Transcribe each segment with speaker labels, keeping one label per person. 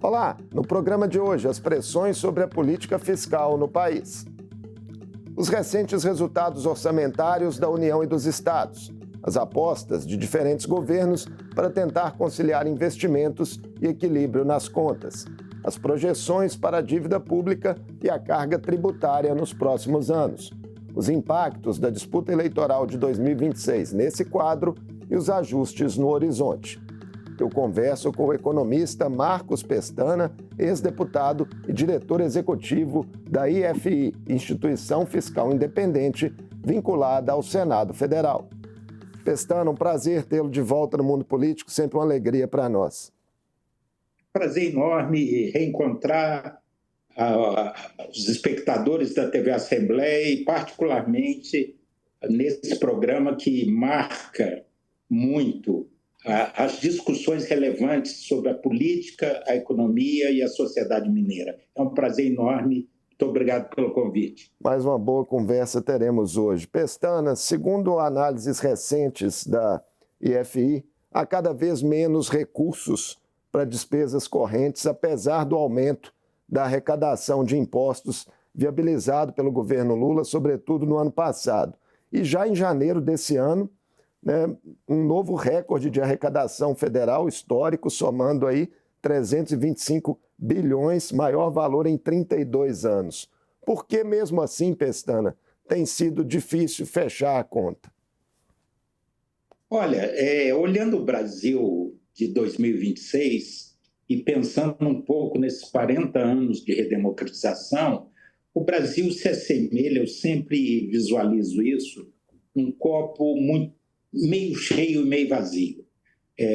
Speaker 1: Olá, no programa de hoje, as pressões sobre a política fiscal no país. Os recentes resultados orçamentários da União e dos Estados. As apostas de diferentes governos para tentar conciliar investimentos e equilíbrio nas contas. As projeções para a dívida pública e a carga tributária nos próximos anos. Os impactos da disputa eleitoral de 2026 nesse quadro e os ajustes no horizonte. Eu converso com o economista Marcos Pestana, ex-deputado e diretor executivo da IFI, Instituição Fiscal Independente, vinculada ao Senado Federal. Pestana, um prazer tê-lo de volta no mundo político, sempre uma alegria para nós.
Speaker 2: Prazer enorme reencontrar os espectadores da TV Assembleia e, particularmente, nesse programa que marca muito as discussões relevantes sobre a política, a economia e a sociedade mineira. É um prazer enorme. Muito obrigado pelo convite.
Speaker 1: Mais uma boa conversa teremos hoje. Pestana, segundo análises recentes da IFI, há cada vez menos recursos para despesas correntes, apesar do aumento da arrecadação de impostos viabilizado pelo governo Lula, sobretudo no ano passado. E já em janeiro desse ano, um novo recorde de arrecadação federal histórico, somando aí 325 bilhões, maior valor em 32 anos. Por que mesmo assim, Pestana, tem sido difícil fechar a conta?
Speaker 2: Olha, olhando o Brasil de 2026 e pensando um pouco nesses 40 anos de redemocratização, o Brasil se assemelha, eu sempre visualizo isso, um copo meio cheio e meio vazio.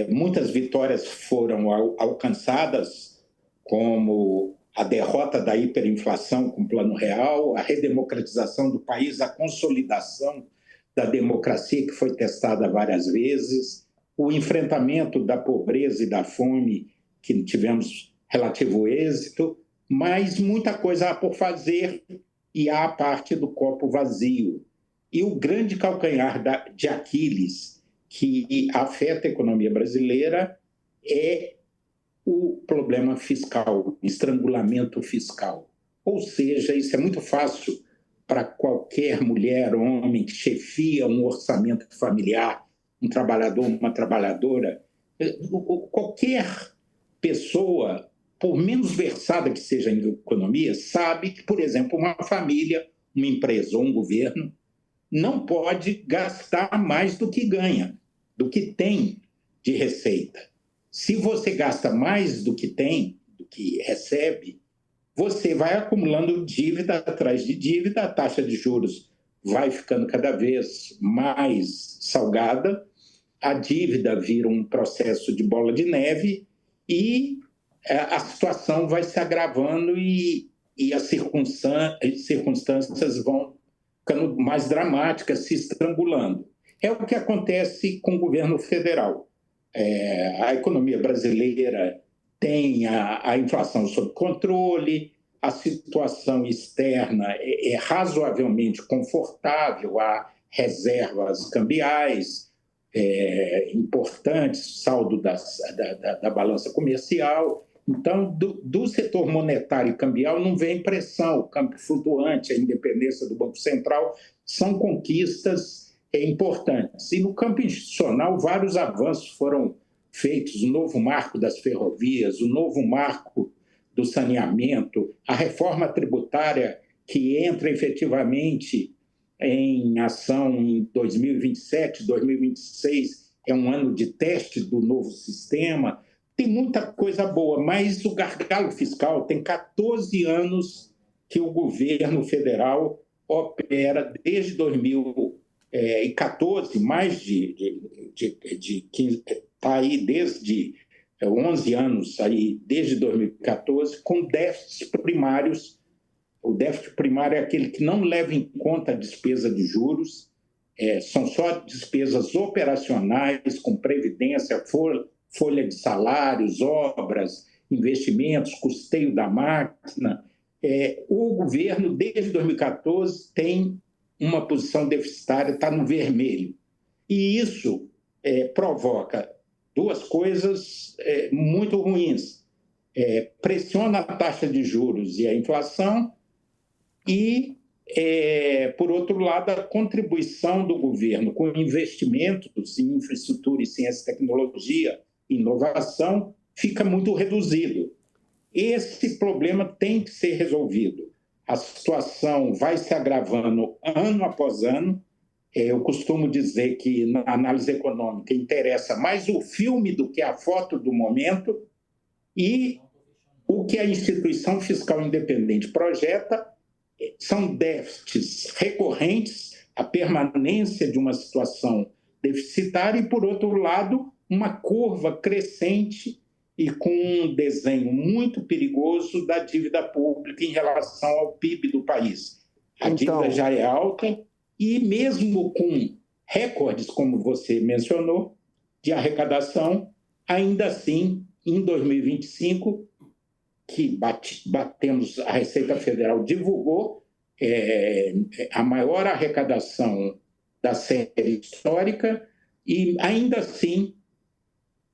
Speaker 2: Muitas vitórias foram alcançadas, como a derrota da hiperinflação com o Plano Real, a redemocratização do país, a consolidação da democracia, que foi testada várias vezes, o enfrentamento da pobreza e da fome, que tivemos relativo êxito, mas muita coisa há por fazer e há a parte do copo vazio. E o grande calcanhar de Aquiles que afeta a economia brasileira é o problema fiscal, o estrangulamento fiscal. Ou seja, isso é muito fácil para qualquer mulher ou homem que chefia um orçamento familiar, um trabalhador, uma trabalhadora, qualquer pessoa, por menos versada que seja em economia, sabe que, por exemplo, uma família, uma empresa ou um governo não pode gastar mais do que ganha, do que tem de receita. Se você gasta mais do que tem, do que recebe, você vai acumulando dívida atrás de dívida, a taxa de juros vai ficando cada vez mais salgada, a dívida vira um processo de bola de neve e a situação vai se agravando e as circunstâncias vão ficando mais dramáticas, se estrangulando. É o que acontece com o governo federal. A economia brasileira tem a inflação sob controle, a situação externa é razoavelmente confortável, há reservas cambiais importantes, saldo da balança comercial. Então, do setor monetário e cambial não vem pressão, o câmbio flutuante, a independência do Banco Central, são conquistas importantes. E no campo institucional, vários avanços foram feitos, o novo marco das ferrovias, o novo marco do saneamento, a reforma tributária que entra efetivamente em ação em 2027, 2026, é um ano de teste do novo sistema. Tem muita coisa boa, mas o gargalo fiscal tem 14 anos que o governo federal opera desde 2014, mais de 15, está aí desde 11 anos, aí, desde 2014, com déficits primários. O déficit primário é aquele que não leva em conta a despesa de juros, são só despesas operacionais, com previdência, folha de salários, obras, investimentos, custeio da máquina. O governo, desde 2014, tem uma posição deficitária, está no vermelho. E isso provoca duas coisas muito ruins. pressiona a taxa de juros e a inflação e, por outro lado, a contribuição do governo com investimentos em infraestrutura e ciência e tecnologia, inovação, fica muito reduzido. Esse problema tem que ser resolvido. A situação vai se agravando ano após ano. Eu costumo dizer que na análise econômica interessa mais o filme do que a foto do momento, e o que a instituição fiscal independente projeta são déficits recorrentes, a permanência de uma situação deficitária e, por outro lado, uma curva crescente e com um desenho muito perigoso da dívida pública em relação ao PIB do país. A dívida já é alta e, mesmo com recordes, como você mencionou, de arrecadação, ainda assim, em 2025, que batemos, a Receita Federal divulgou a maior arrecadação da série histórica e, ainda assim,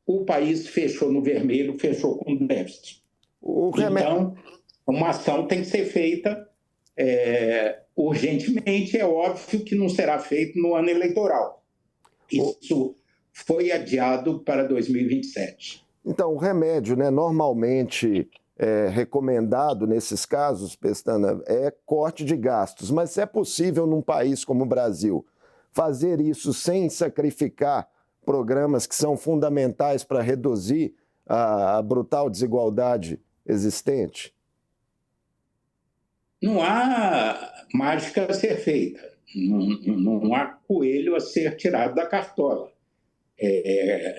Speaker 2: o país fechou no vermelho, fechou com déficit. Então, uma ação tem que ser feita urgentemente. É óbvio que não será feito no ano eleitoral. Isso foi adiado para 2027.
Speaker 1: Então, o remédio, né, normalmente recomendado nesses casos, Pestana, é corte de gastos. Mas é possível, num país como o Brasil, fazer isso sem sacrificar programas que são fundamentais para reduzir a brutal desigualdade existente?
Speaker 2: Não há mágica a ser feita, não há coelho a ser tirado da cartola.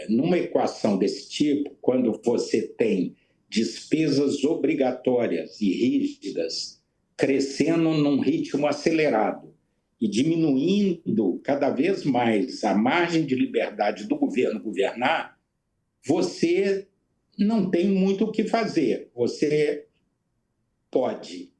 Speaker 2: Numa equação desse tipo, quando você tem despesas obrigatórias e rígidas crescendo num ritmo acelerado e diminuindo cada vez mais a margem de liberdade do governo governar, você não tem muito o que fazer. Você pode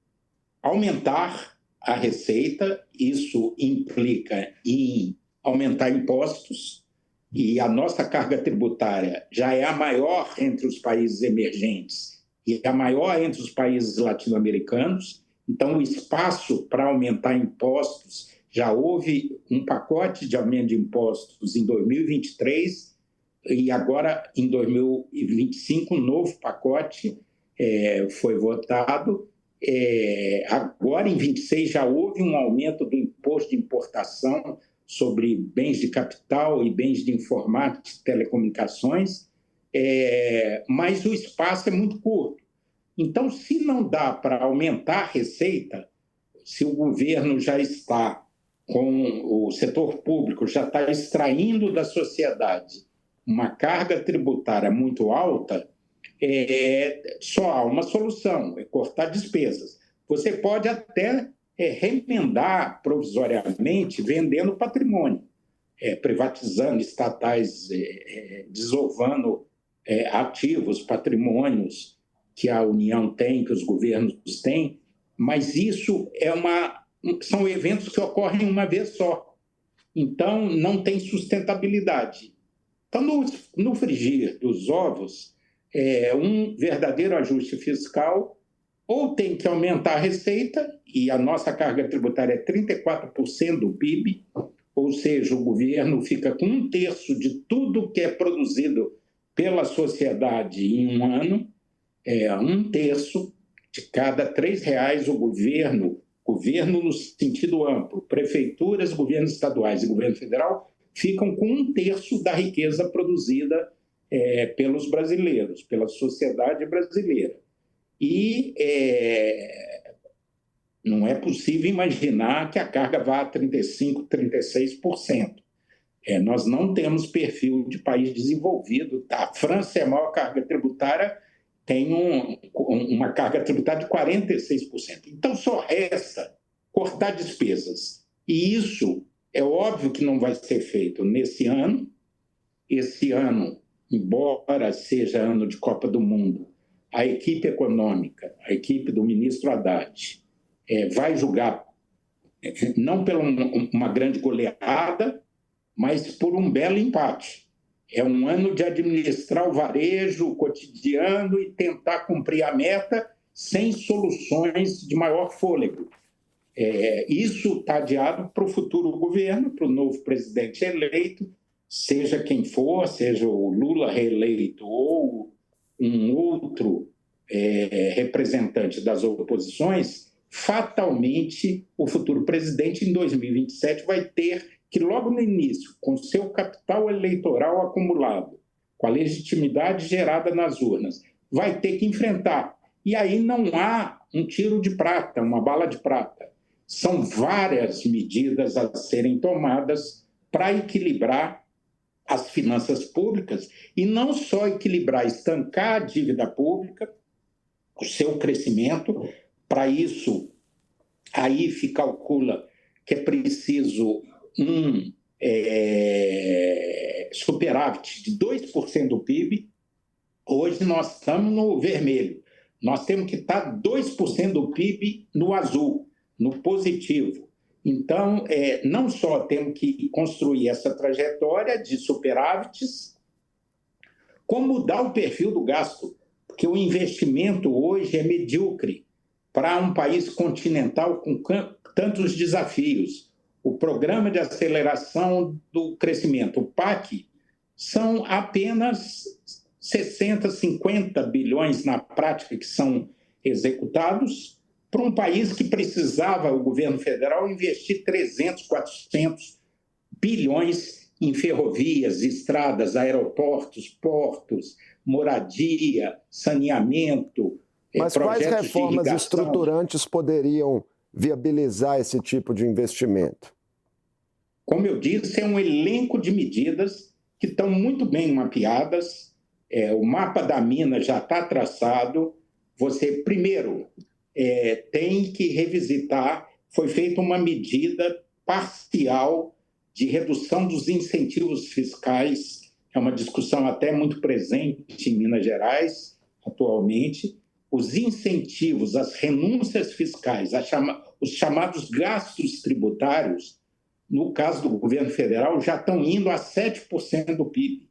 Speaker 2: aumentar a receita, isso implica em aumentar impostos, e a nossa carga tributária já é a maior entre os países emergentes e a maior entre os países latino-americanos. Então, o espaço para aumentar impostos, já houve um pacote de aumento de impostos em 2023 e agora, em 2025, um novo pacote foi votado. Agora, em 26, já houve um aumento do imposto de importação sobre bens de capital e bens de informática e telecomunicações, mas o espaço é muito curto. Então, se não dá para aumentar a receita, se o governo já está com o setor público, já está extraindo da sociedade uma carga tributária muito alta, só há uma solução, é cortar despesas. Você pode até remendar provisoriamente vendendo patrimônio, privatizando estatais, desovando ativos, patrimônios que a União tem, que os governos têm, mas isso são eventos que ocorrem uma vez só. Então, não tem sustentabilidade. Então, no frigir dos ovos, um verdadeiro ajuste fiscal ou tem que aumentar a receita, e a nossa carga tributária é 34% do PIB, ou seja, o governo fica com 1/3 de tudo que é produzido pela sociedade em um ano, 1/3 de cada R$3 o governo no sentido amplo, prefeituras, governos estaduais e governo federal, ficam com 1/3 da riqueza produzida pelos brasileiros, pela sociedade brasileira. E não é possível imaginar que a carga vá a 35%, 36%. Nós não temos perfil de país desenvolvido. A França é a maior carga tributária, tem uma carga tributária de 46%. Então, só resta cortar despesas. E isso é óbvio que não vai ser feito nesse ano. Esse ano, embora seja ano de Copa do Mundo, a equipe econômica, a equipe do ministro Haddad, vai julgar não por uma grande goleada, mas por um belo empate. É um ano de administrar o varejo, o cotidiano e tentar cumprir a meta sem soluções de maior fôlego. Isso está adiado para o futuro governo, para o novo presidente eleito, seja quem for, seja o Lula reeleito ou um outro representante das oposições, fatalmente o futuro presidente em 2027 vai ter que, logo no início, com seu capital eleitoral acumulado, com a legitimidade gerada nas urnas, vai ter que enfrentar. E aí não há um tiro de prata, uma bala de prata. São várias medidas a serem tomadas para equilibrar as finanças públicas e não só equilibrar, estancar a dívida pública, o seu crescimento. Para isso, aí se calcula que é preciso um superávit de 2% do PIB. Hoje nós estamos no vermelho. Nós temos que estar 2% do PIB no azul, no positivo. Então, não só temos que construir essa trajetória de superávites, como mudar o perfil do gasto, porque o investimento hoje é medíocre para um país continental com tantos desafios. O Programa de Aceleração do Crescimento, o PAC, são apenas 60, 50 bilhões na prática que são executados para um país que precisava, o governo federal, investir 300, 400 bilhões em ferrovias, estradas, aeroportos, portos, moradia, saneamento,
Speaker 1: Mas quais reformas estruturantes poderiam viabilizar esse tipo de investimento?
Speaker 2: Como eu disse, é um elenco de medidas que estão muito bem mapeadas. O mapa da mina já está traçado. Você, primeiro, tem que revisitar. Foi feita uma medida parcial de redução dos incentivos fiscais. É uma discussão até muito presente em Minas Gerais, atualmente. Os incentivos, as renúncias fiscais, os chamados gastos tributários, no caso do governo federal, já estão indo a 7% do PIB.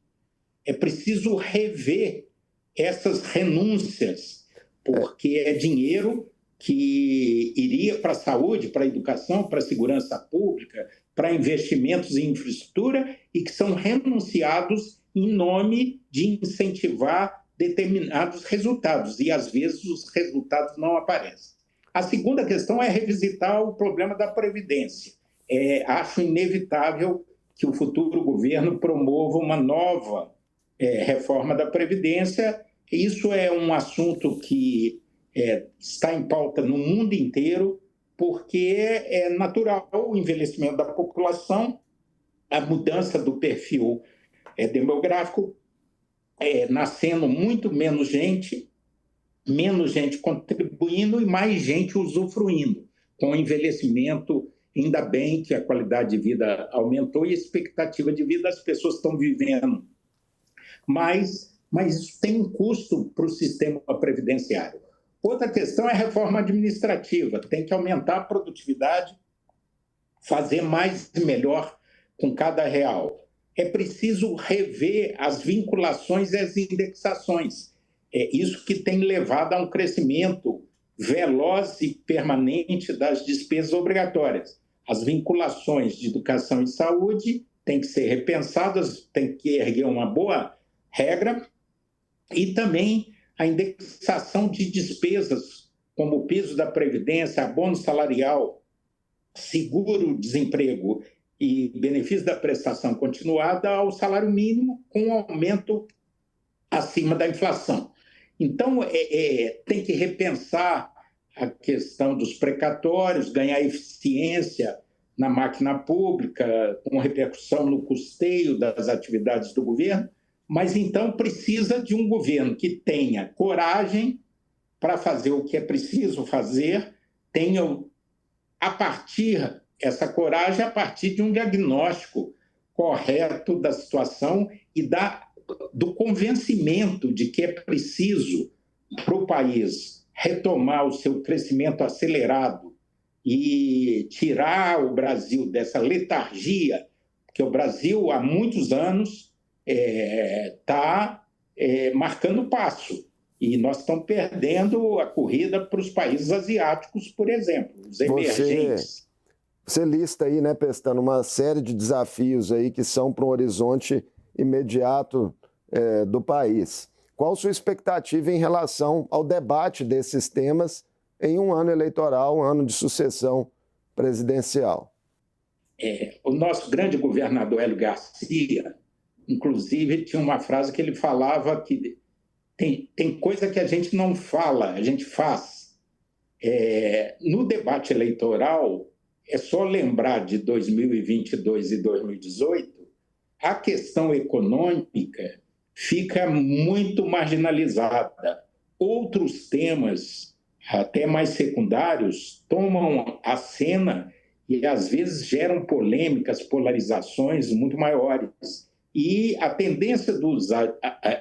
Speaker 2: É preciso rever essas renúncias, porque é dinheiro que iria para a saúde, para a educação, para a segurança pública, para investimentos em infraestrutura e que são renunciados em nome de incentivar determinados resultados, e às vezes os resultados não aparecem. A segunda questão é revisitar o problema da Previdência. Acho inevitável que o futuro governo promova uma nova reforma da Previdência. Isso é um assunto que está em pauta no mundo inteiro, porque é natural o envelhecimento da população, a mudança do perfil demográfico, nascendo muito menos gente contribuindo e mais gente usufruindo. Com o envelhecimento, ainda bem que a qualidade de vida aumentou e a expectativa de vida das pessoas estão vivendo. Mas isso tem um custo para o sistema previdenciário. Outra questão é a reforma administrativa. Tem que aumentar a produtividade, fazer mais e melhor com cada real. É preciso rever as vinculações e as indexações. Isso que tem levado a um crescimento veloz e permanente das despesas obrigatórias. As vinculações de educação e saúde têm que ser repensadas, tem que erguer uma boa regra, e também a indexação de despesas, como o piso da Previdência, abono salarial, seguro-desemprego e benefício da prestação continuada ao salário mínimo, com um aumento acima da inflação. Então, tem que repensar a questão dos precatórios, ganhar eficiência na máquina pública, com repercussão no custeio das atividades do governo, mas então precisa de um governo que tenha coragem para fazer o que é preciso fazer, tenha essa coragem a partir de um diagnóstico correto da situação e do convencimento de que é preciso para o país retomar o seu crescimento acelerado e tirar o Brasil dessa letargia, porque o Brasil há muitos anos está marcando passo. E nós estamos perdendo a corrida para os países asiáticos, por exemplo, os emergentes.
Speaker 1: Você lista aí, né, Pestana, uma série de desafios aí que são para um horizonte imediato do país. Qual sua expectativa em relação ao debate desses temas em um ano eleitoral, um ano de sucessão presidencial?
Speaker 2: O nosso grande governador Hélio Garcia, inclusive, tinha uma frase que ele falava que tem coisa que a gente não fala, a gente faz. No debate eleitoral, é só lembrar de 2022 e 2018, a questão econômica fica muito marginalizada. Outros temas, até mais secundários, tomam a cena e, às vezes, geram polêmicas, polarizações muito maiores. E a tendência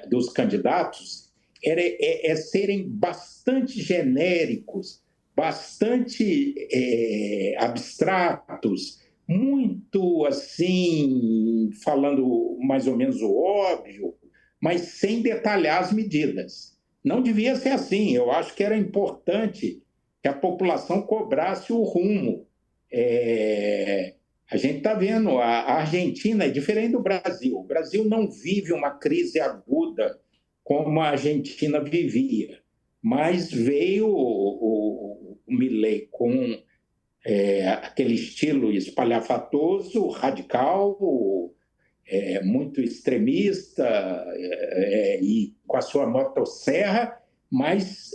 Speaker 2: dos candidatos é serem bastante genéricos, bastante abstratos, muito assim, falando mais ou menos o óbvio, mas sem detalhar as medidas. Não devia ser assim. Eu acho que era importante que a população cobrasse o rumo. A gente está vendo, a Argentina é diferente do Brasil. O Brasil não vive uma crise aguda como a Argentina vivia, mas veio o Milei com aquele estilo espalhafatoso, radical, muito extremista e com a sua motosserra, mas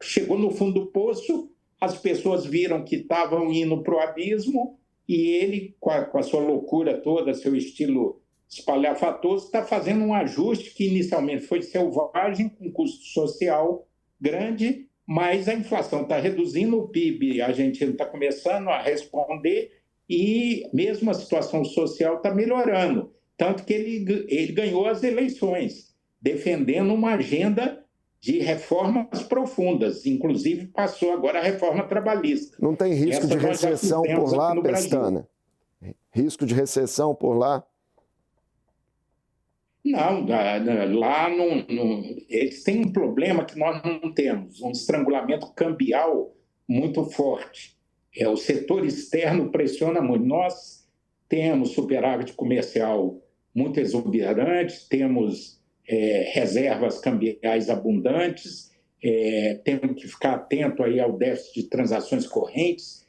Speaker 2: chegou no fundo do poço, as pessoas viram que estavam indo para o abismo e ele, com a sua loucura toda, seu estilo espalhafatoso, está fazendo um ajuste que inicialmente foi selvagem, com custo social grande, mas a inflação está reduzindo, o PIB argentino está começando a responder e mesmo a situação social está melhorando. Tanto que ele ganhou as eleições, defendendo uma agenda de reformas profundas, inclusive passou agora a reforma trabalhista.
Speaker 1: Não tem risco de recessão por lá, Pestana? Risco de recessão por lá?
Speaker 2: Não, lá eles têm um problema que nós não temos, um estrangulamento cambial muito forte. O setor externo pressiona muito. Nós temos superávit comercial muito exuberante, temos reservas cambiais abundantes, temos que ficar atento aí ao déficit de transações correntes,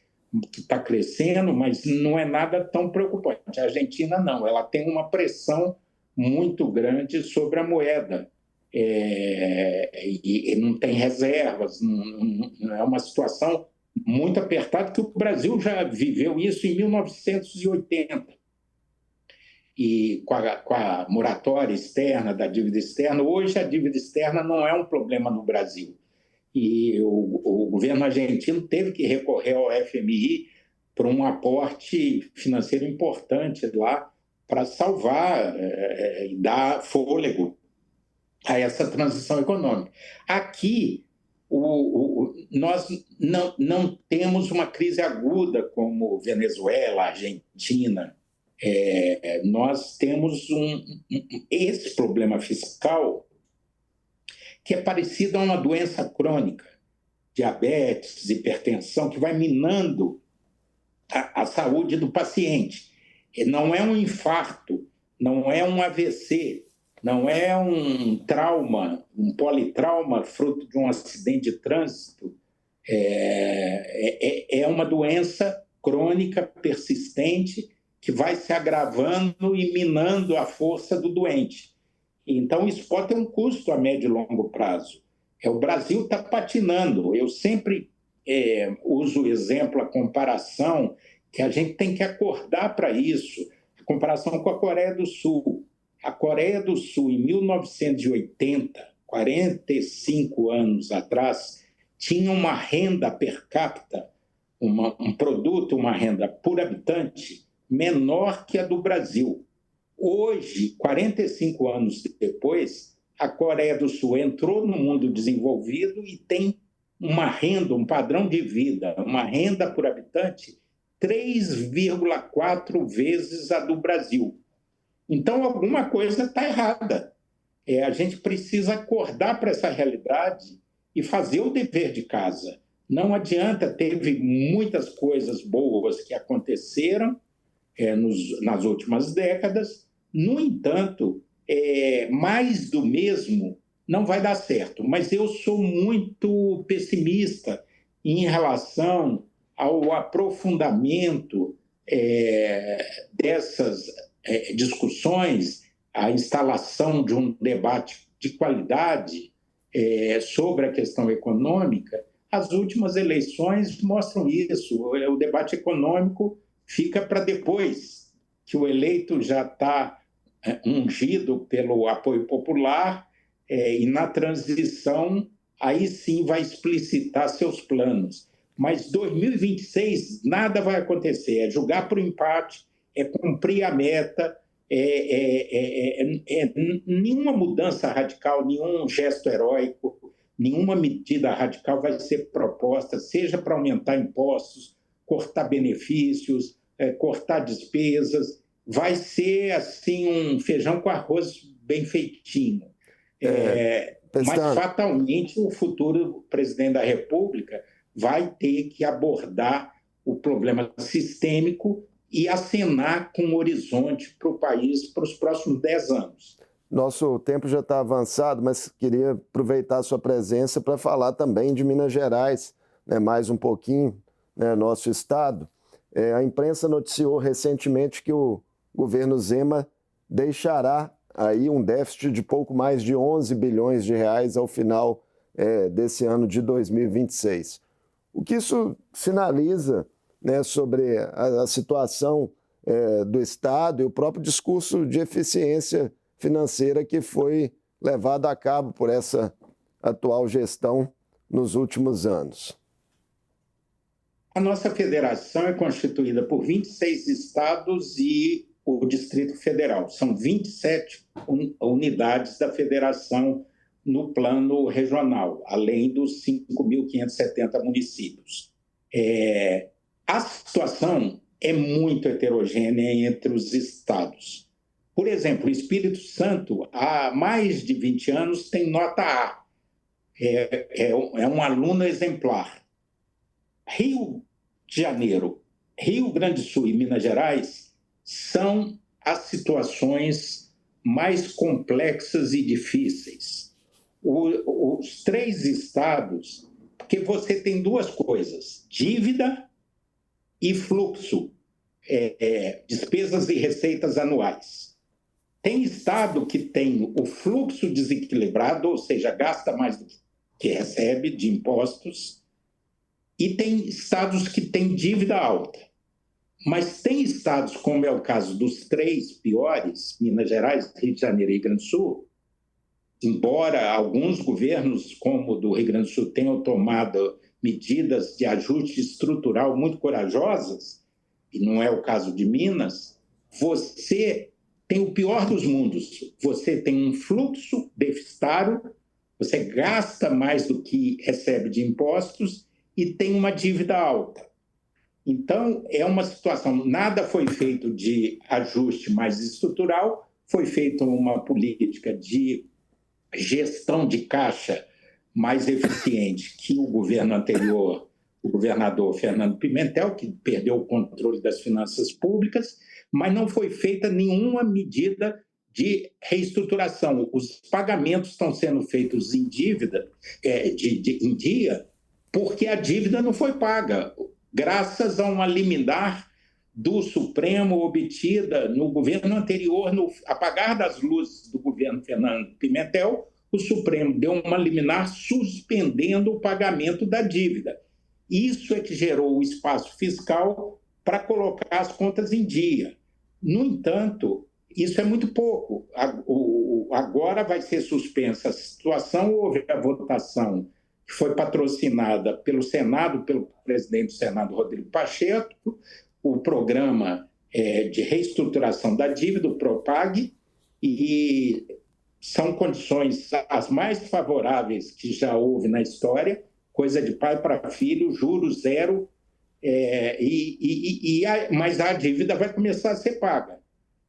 Speaker 2: que está crescendo, mas não é nada tão preocupante. A Argentina não, ela tem uma pressão muito grande sobre a moeda. E não tem reservas, não é uma situação muito apertada, que o Brasil já viveu isso em 1980. E com a moratória externa, da dívida externa, hoje a dívida externa não é um problema no Brasil. E o governo argentino teve que recorrer ao FMI para um aporte financeiro importante lá, para salvar e dar fôlego a essa transição econômica. Aqui, nós não temos uma crise aguda como Venezuela, Argentina. Nós temos esse problema fiscal que é parecido a uma doença crônica, diabetes, hipertensão, que vai minando a saúde do paciente. Não é um infarto, não é um AVC, não é um trauma, um politrauma fruto de um acidente de trânsito. É uma doença crônica, persistente, que vai se agravando e minando a força do doente. Então, isso pode ter um custo a médio e longo prazo. O Brasil está patinando. Eu sempre uso o exemplo, a comparação, que a gente tem que acordar para isso, a comparação com a Coreia do Sul. A Coreia do Sul, em 1980, 45 anos atrás, tinha uma renda per capita, um produto, uma renda por habitante, menor que a do Brasil. Hoje, 45 anos depois, a Coreia do Sul entrou no mundo desenvolvido e tem uma renda, um padrão de vida, uma renda por habitante 3,4 vezes a do Brasil. Então, alguma coisa está errada. A gente precisa acordar para essa realidade e fazer o dever de casa. Não adianta, teve muitas coisas boas que aconteceram nas últimas décadas, no entanto, mais do mesmo não vai dar certo. Mas eu sou muito pessimista em relação ao aprofundamento dessas discussões, a instalação de um debate de qualidade sobre a questão econômica. As últimas eleições mostram isso. O debate econômico fica para depois, que o eleito já está ungido pelo apoio popular e na transição aí sim vai explicitar seus planos. Mas 2026 nada vai acontecer, é jogar para o empate, é cumprir a meta, nenhuma mudança radical, nenhum gesto heróico, nenhuma medida radical vai ser proposta, seja para aumentar impostos, cortar benefícios, cortar despesas, vai ser assim um feijão com arroz bem feitinho. Mas fatalmente o futuro presidente da República vai ter que abordar o problema sistêmico e acenar com um horizonte para o país para os próximos 10 anos.
Speaker 1: Nosso tempo já está avançado, mas queria aproveitar a sua presença para falar também de Minas Gerais, né, mais um pouquinho, né, nosso estado. A imprensa noticiou recentemente que o governo Zema deixará aí um déficit de pouco mais de 11 bilhões de reais ao final desse ano de 2026. O que isso sinaliza, né, sobre a situação do Estado e o próprio discurso de eficiência financeira que foi levado a cabo por essa atual gestão nos últimos anos?
Speaker 2: A nossa federação é constituída por 26 estados e o Distrito Federal. São 27 unidades da federação no plano regional, além dos 5.570 municípios. A situação é muito heterogênea entre os estados. Por exemplo, o Espírito Santo, há mais de 20 anos, tem nota A. É um aluno exemplar. Rio de Janeiro, Rio Grande do Sul e Minas Gerais são as situações mais complexas e difíceis. Os três estados, porque você tem duas coisas, dívida e fluxo, despesas e receitas anuais. Tem estado que tem o fluxo desequilibrado, ou seja, gasta mais do que recebe de impostos, e tem estados que têm dívida alta. Mas tem estados, como é o caso dos três piores, Minas Gerais, Rio de Janeiro e Rio Grande do Sul, embora alguns governos, como o do Rio Grande do Sul, tenham tomado medidas de ajuste estrutural muito corajosas, e não é o caso de Minas, você tem o pior dos mundos. Você tem um fluxo deficitário, você gasta mais do que recebe de impostos e tem uma dívida alta. Então, é uma situação, nada foi feito de ajuste mais estrutural, foi feita uma política de gestão de caixa mais eficiente que o governo anterior, o governador Fernando Pimentel, que perdeu o controle das finanças públicas, mas não foi feita nenhuma medida de reestruturação. Os pagamentos estão sendo feitos em dívida, em dia, porque a dívida não foi paga, graças a uma liminar do Supremo obtida no governo anterior, no apagar das luzes do governo Fernando Pimentel, o Supremo deu uma liminar suspendendo o pagamento da dívida. Isso é que gerou o espaço fiscal para colocar as contas em dia. No entanto, isso é muito pouco. Agora vai ser suspensa a situação, houve a votação que foi patrocinada pelo Senado, pelo presidente do Senado, Rodrigo Pacheco, o programa de reestruturação da dívida, o PROPAG, e são condições as mais favoráveis que já houve na história, coisa de pai para filho, juros zero, mas a dívida vai começar a ser paga.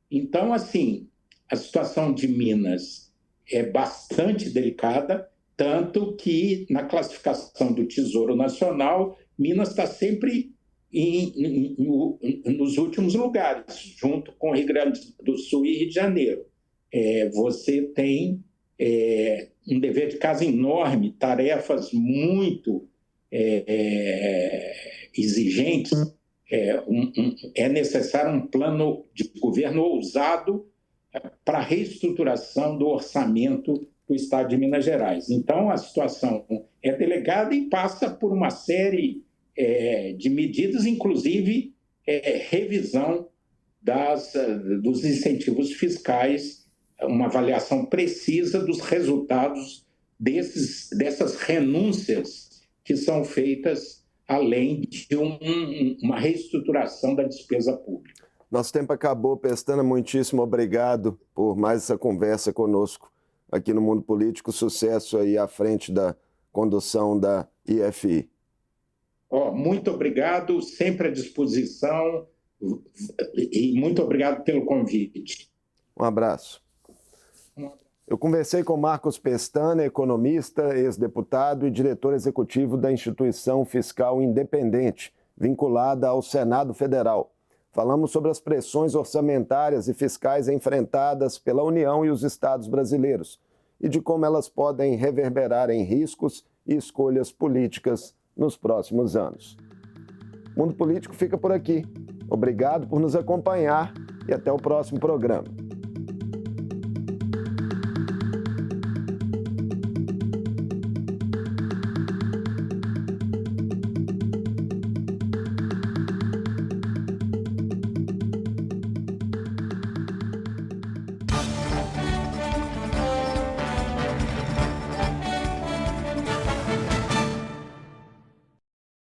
Speaker 2: Então, assim, a situação de Minas é bastante delicada, tanto que na classificação do Tesouro Nacional, Minas está sempre nos últimos lugares, junto com o Rio Grande do Sul e Rio de Janeiro. Você tem um dever de casa enorme, tarefas muito exigentes. É necessário um plano de governo ousado para a reestruturação do orçamento do Estado de Minas Gerais. Então, a situação é delicada e passa por uma série de medidas, inclusive revisão dos incentivos fiscais, uma avaliação precisa dos resultados dessas renúncias que são feitas, além de uma reestruturação da despesa pública.
Speaker 1: Nosso tempo acabou, Pestana. Muitíssimo obrigado por mais essa conversa conosco aqui no Mundo Político. Sucesso aí à frente da condução da IFI.
Speaker 2: Muito obrigado, sempre à disposição, e muito obrigado pelo convite.
Speaker 1: Um abraço. Eu conversei com Marcos Pestana, economista, ex-deputado e diretor executivo da Instituição Fiscal Independente, vinculada ao Senado Federal. Falamos sobre as pressões orçamentárias e fiscais enfrentadas pela União e os estados brasileiros e de como elas podem reverberar em riscos e escolhas políticas nos próximos anos. O Mundo Político fica por aqui. Obrigado por nos acompanhar e até o próximo programa.